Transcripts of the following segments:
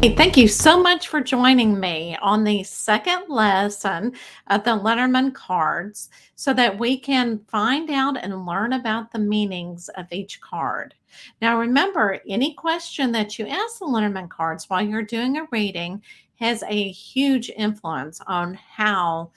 Hey, thank you so much for joining me on the second lesson of the Lenormand cards so that we can find out and learn about the meanings of each card. Now, remember, any question that you ask the Lenormand cards while you're doing a reading has a huge influence on how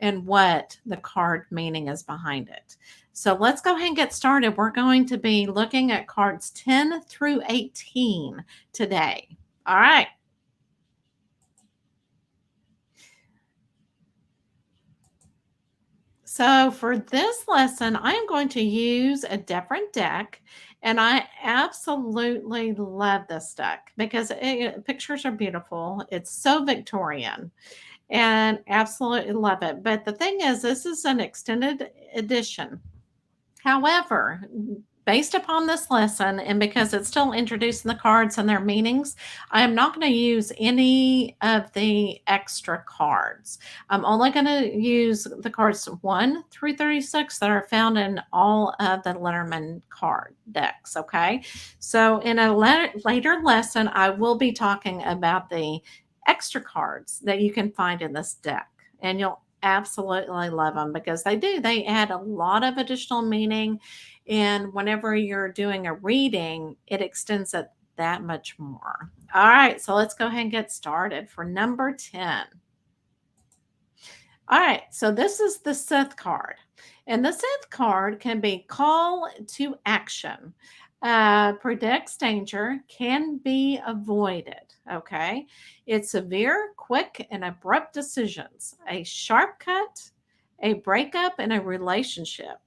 and what the card meaning is behind it. So let's go ahead and get started. We're going to be looking at cards 10 through 18 today. All right. So for this lesson, I am going to use a different deck, and I absolutely love this deck because pictures are beautiful. It's so Victorian, and absolutely love it. But the thing is, this is an extended edition. However, based upon this lesson, and because it's still introducing the cards and their meanings, I am not going to use any of the extra cards. I'm only going to use the cards 1 through 36 that are found in all of the Lenormand card decks. Okay. So in a later lesson, I will be talking about the extra cards that you can find in this deck. And you'll absolutely love them because they add a lot of additional meaning, and whenever you're doing a reading it extends it that much more. All right, so let's go ahead and get started for number 10. All right, so this is the Scythe card, and the Scythe card can be call to action, predicts danger, can be avoided. Okay, it's severe, quick, and abrupt decisions, a sharp cut, a breakup in a relationship.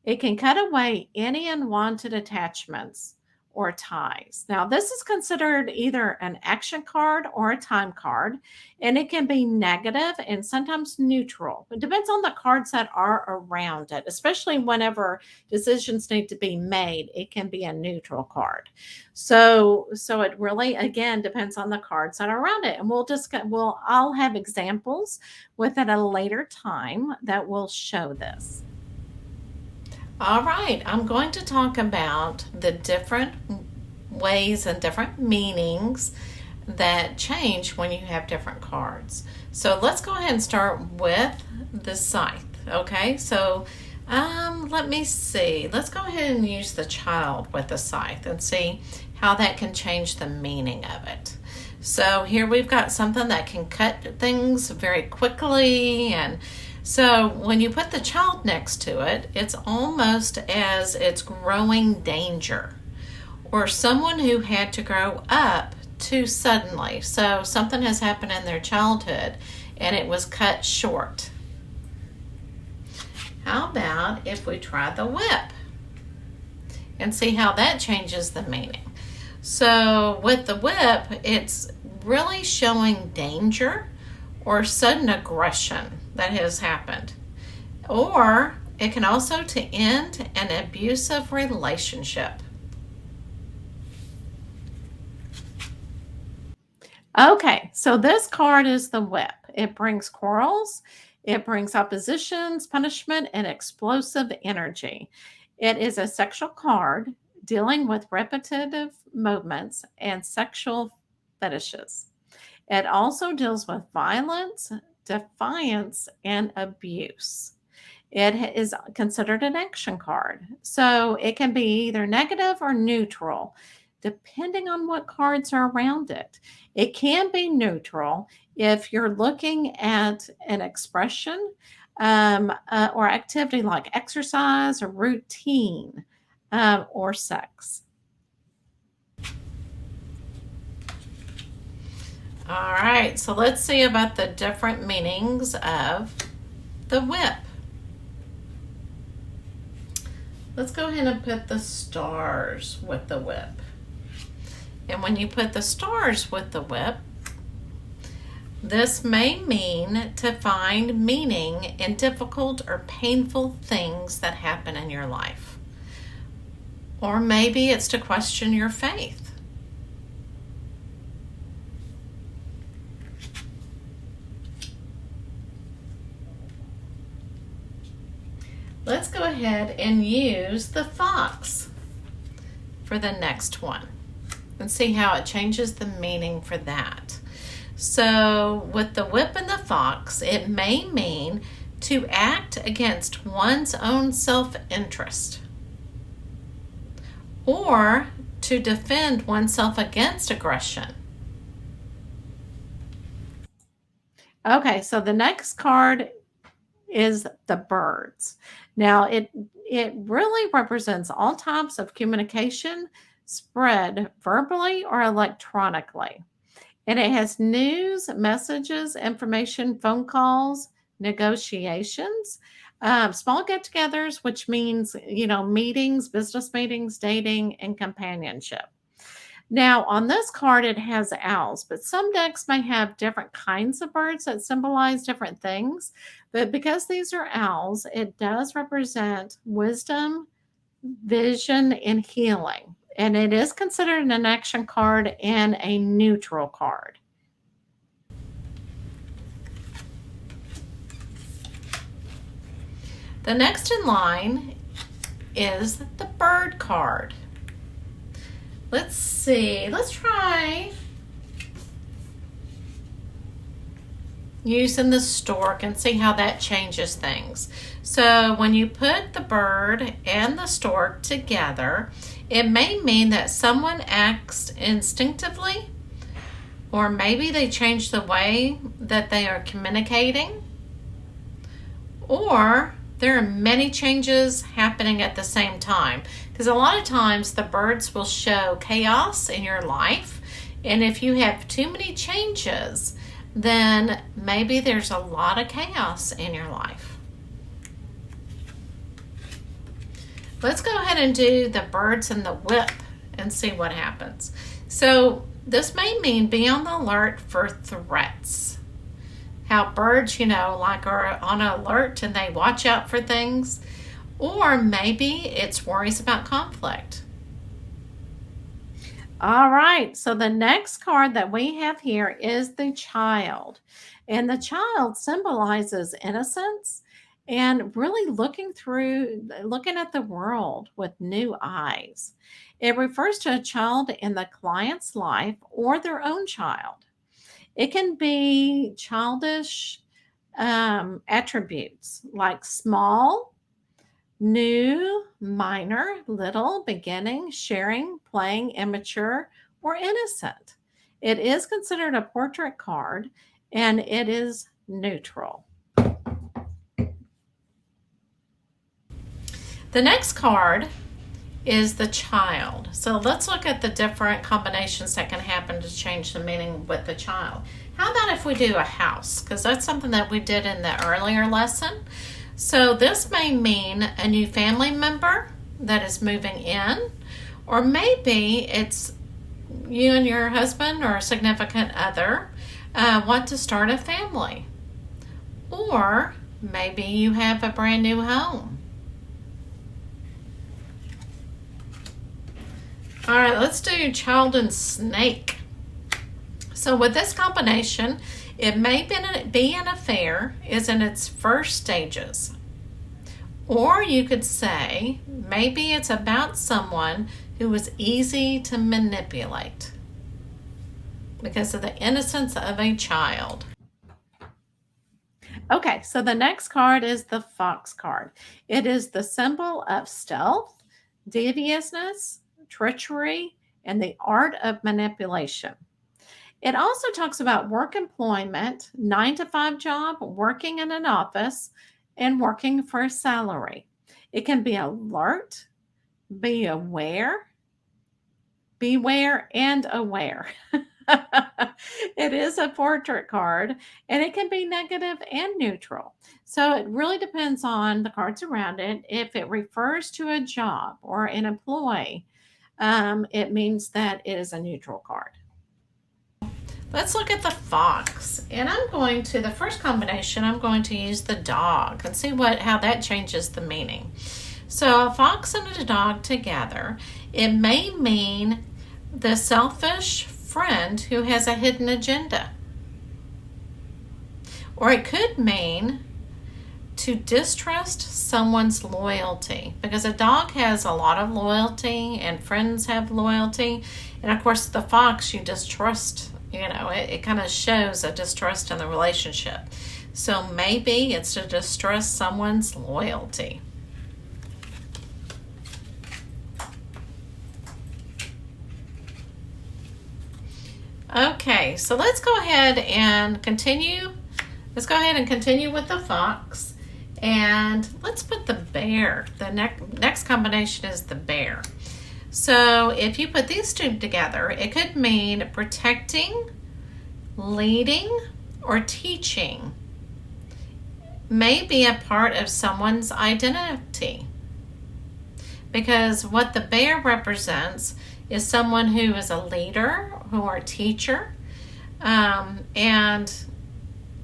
It can cut away any unwanted attachments or ties. Now, this is considered either an action card or a time card, and it can be negative and sometimes neutral. It depends on the cards that are around it, especially whenever decisions need to be made. It can be a neutral card. So it really again depends on the cards that are around it, and I'll have examples with at a later time that will show this. All right, I'm going to talk about the different ways and different meanings that change when you have different cards. So let's go ahead and start with the Scythe. Okay, so let me see. Let's go ahead and use the child with the Scythe and see how that can change the meaning of it. So here we've got something that can cut things very quickly, and so when you put the child next to it, it's almost as it's growing danger, or someone who had to grow up too suddenly. So something has happened in their childhood and it was cut short. How about if we try the whip and see how that changes the meaning? So with the whip, it's really showing danger or sudden aggression that has happened. Or it can also to end an abusive relationship. Okay, so this card is the whip. It brings quarrels, it brings oppositions, punishment, and explosive energy. It is a sexual card dealing with repetitive movements and sexual fetishes. It also deals with violence, defiance, and abuse. It is considered an action card. So it can be either negative or neutral, depending on what cards are around it. It can be neutral if you're looking at an expression or activity like exercise or routine or sex. All right, so let's see about the different meanings of the whip. Let's go ahead and put the stars with the whip. And when you put the stars with the whip, this may mean to find meaning in difficult or painful things that happen in your life. Or maybe it's to question your faith. Let's go ahead and use the fox for the next one. and see how it changes the meaning for that. So with the whip and the fox, it may mean to act against one's own self-interest, or to defend oneself against aggression. Okay, so the next card is the birds. Now it really represents all types of communication spread verbally or electronically. And it has news, messages, information, phone calls, negotiations, small get-togethers, which means, meetings, business meetings, dating, and companionship. Now, on this card, it has owls, but some decks may have different kinds of birds that symbolize different things. But because these are owls, it does represent wisdom, vision, and healing. And it is considered an action card and a neutral card. The next in line is the bird card. Let's see. Let's try using the stork and see how that changes things. So when you put the bird and the stork together, it may mean that someone acts instinctively, or maybe they change the way that they are communicating, or there are many changes happening at the same time. Because a lot of times the birds will show chaos in your life, and if you have too many changes, then maybe there's a lot of chaos in your life. Let's go ahead and do the birds and the whip and see what happens. So this may mean be on the alert for threats. How birds, like are on alert and they watch out for things. Or maybe it's worries about conflict. All right, so the next card that we have here is the child. And the child symbolizes innocence and really looking at the world with new eyes. It refers to a child in the client's life or their own child. It can be childish attributes like small, new, minor, little, beginning, sharing, playing, immature, or innocent. It is considered a portrait card and it is neutral. The next card is the child. So let's look at the different combinations that can happen to change the meaning with the child. How about if we do a house? Because that's something that we did in the earlier lesson. So this may mean a new family member that is moving in, or maybe it's you and your husband or a significant other want to start a family, or maybe you have a brand new home. All right, let's do child and snake. So with this combination, it may be an affair is in its first stages. Or you could say maybe it's about someone who was easy to manipulate because of the innocence of a child. Okay, so the next card is the fox card. It is the symbol of stealth, deviousness, treachery, and the art of manipulation. It also talks about work employment, 9-to-5 job, working in an office, and working for a salary. It can be alert, be aware, beware, and aware. It is a portrait card, and it can be negative and neutral. So it really depends on the cards around it. If it refers to a job or an employee, it means that it is a neutral card. Let's look at the fox. And the first combination, I'm going to use the dog and see how that changes the meaning. So a fox and a dog together, it may mean the selfish friend who has a hidden agenda. Or it could mean to distrust someone's loyalty, because a dog has a lot of loyalty and friends have loyalty, And of course, the fox, you distrust, it kind of shows a distrust in the relationship. So maybe it's to distrust someone's loyalty. Okay, so let's go ahead and continue. Let's go ahead and continue with the fox. And let's put the bear. The next combination is the bear. So if you put these two together, it could mean protecting, leading, or teaching. May be a part of someone's identity. Because what the bear represents is someone who is a leader, who are a teacher, and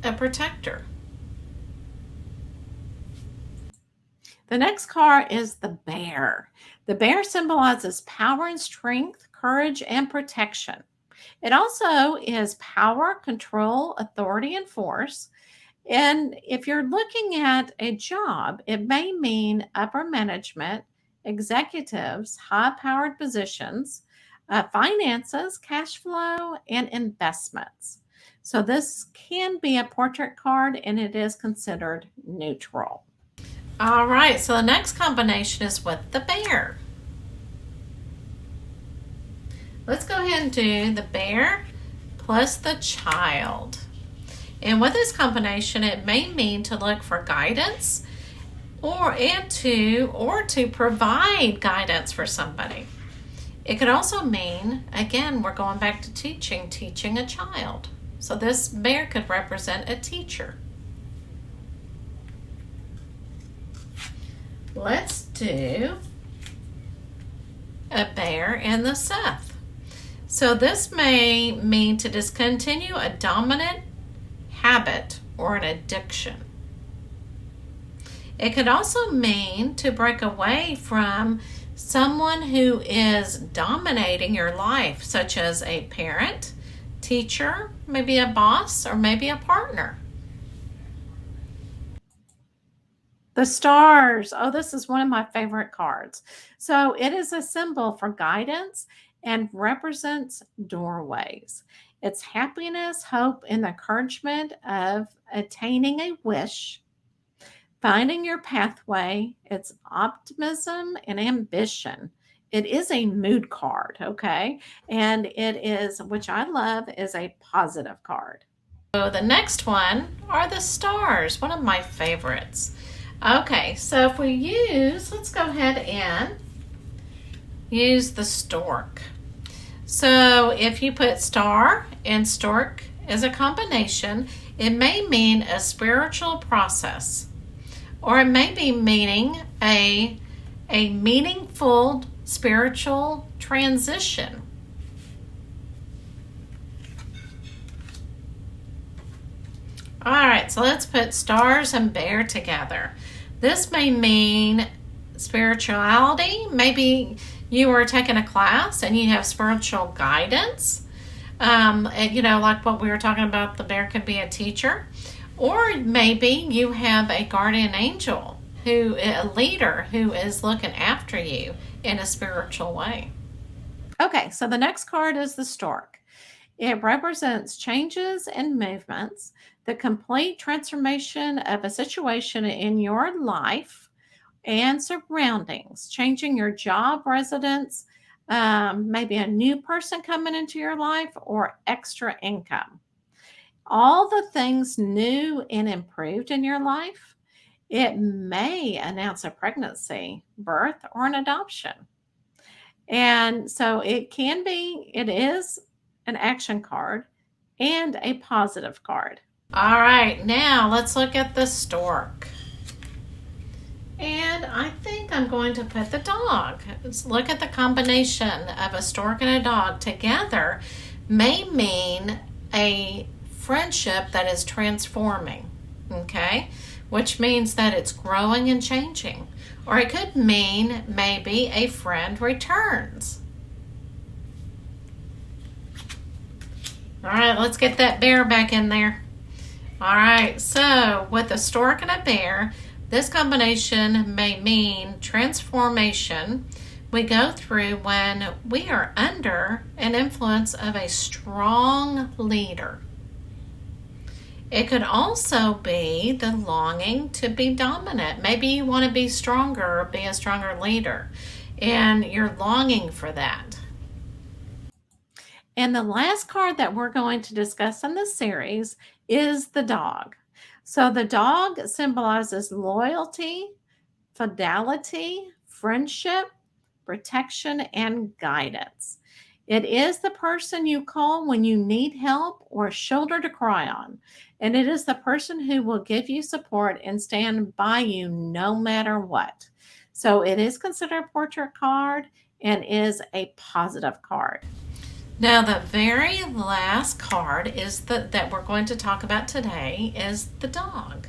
a protector. The next card is the bear. The bear symbolizes power and strength, courage, and protection. It also is power, control, authority, and force. And if you're looking at a job, it may mean upper management, executives, high-powered positions, finances, cash flow, and investments. So this can be a portrait card, and it is considered neutral. All right, so the next combination is with the bear. Let's go ahead and do the bear plus the child. And with this combination, it may mean to look for guidance or to provide guidance for somebody. It could also mean, again, we're going back to teaching a child. So this bear could represent a teacher. Let's do a bear and the Scythe. So this may mean to discontinue a dominant habit or an addiction. It could also mean to break away from someone who is dominating your life, such as a parent, teacher, maybe a boss, or maybe a partner. The stars. Oh, this is one of my favorite cards. So it is a symbol for guidance and represents doorways. It's happiness, hope, and the encouragement of attaining a wish, finding your pathway. It's optimism and ambition. It is a mood card, okay? And it is, which I love, is a positive card. So the next one are the stars, one of my favorites. Okay, so if we let's go ahead and use the stork. So if you put star and stork as a combination, it may mean a spiritual process, or it may be meaning a meaningful spiritual transition. All right, so let's put stars and bear together. This may mean spirituality. Maybe you are taking a class and you have spiritual guidance. Like what we were talking about, the bear could be a teacher. Or maybe you have a guardian angel, a leader who is looking after you in a spiritual way. Okay, so the next card is the stork. It represents changes and movements, the complete transformation of a situation in your life and surroundings, changing your job, residence, maybe a new person coming into your life, or extra income. All the things new and improved in your life. It may announce a pregnancy, birth, or an adoption. And so it is an action card and a positive card. All right, now let's look at the stork. And I think I'm going to put the dog. Let's look at the combination of a stork and a dog together may mean a friendship that is transforming, okay? Which means that it's growing and changing. Or it could mean maybe a friend returns. All right, let's get that bear back in there. All right, so with a stork and a bear, this combination may mean transformation, we go through when we are under an influence of a strong leader. It could also be the longing to be dominant. Maybe you want to be stronger or be a stronger leader, and you're longing for that. And the last card that we're going to discuss in this series is the dog. So the dog symbolizes loyalty, fidelity, friendship, protection, and guidance. It is the person you call when you need help or a shoulder to cry on. And it is the person who will give you support and stand by you no matter what. So it is considered a portrait card and is a positive card. Now, the very last card is that we're going to talk about today is the dog.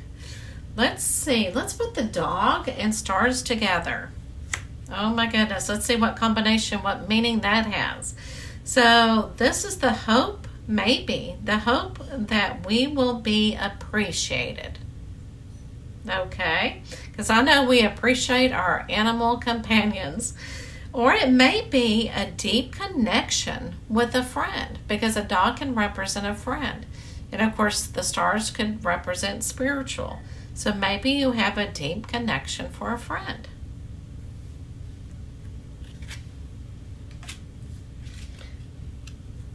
Let's see. Let's put the dog and stars together. Oh my goodness. Let's see what combination, what meaning that has. So this is the hope, maybe, the hope that we will be appreciated. Okay? Because I know we appreciate our animal companions. Or it may be a deep connection with a friend, because a dog can represent a friend. And of course, the stars could represent spiritual. So maybe you have a deep connection for a friend.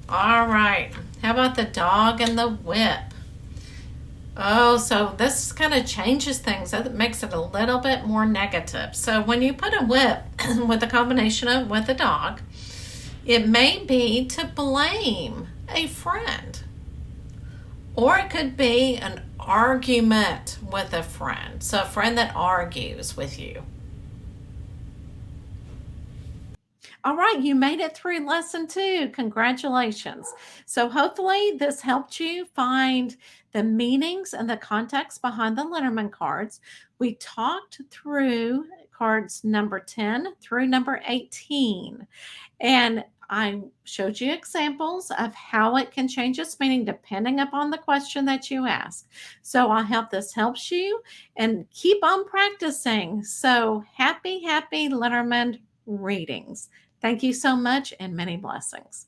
All right. How about the dog and the whip? Oh, so this kind of changes things. That makes it a little bit more negative. So when you put a whip with a combination of with a dog, it may be to blame a friend. Or it could be an argument with a friend. So a friend that argues with you. All right, you made it through lesson 2. Congratulations. So hopefully this helped you find the meanings and the context behind the Lenormand cards. We talked through cards number 10 through number 18. And I showed you examples of how it can change its meaning depending upon the question that you ask. So I hope this helps you and keep on practicing. So happy Lenormand readings. Thank you so much and many blessings.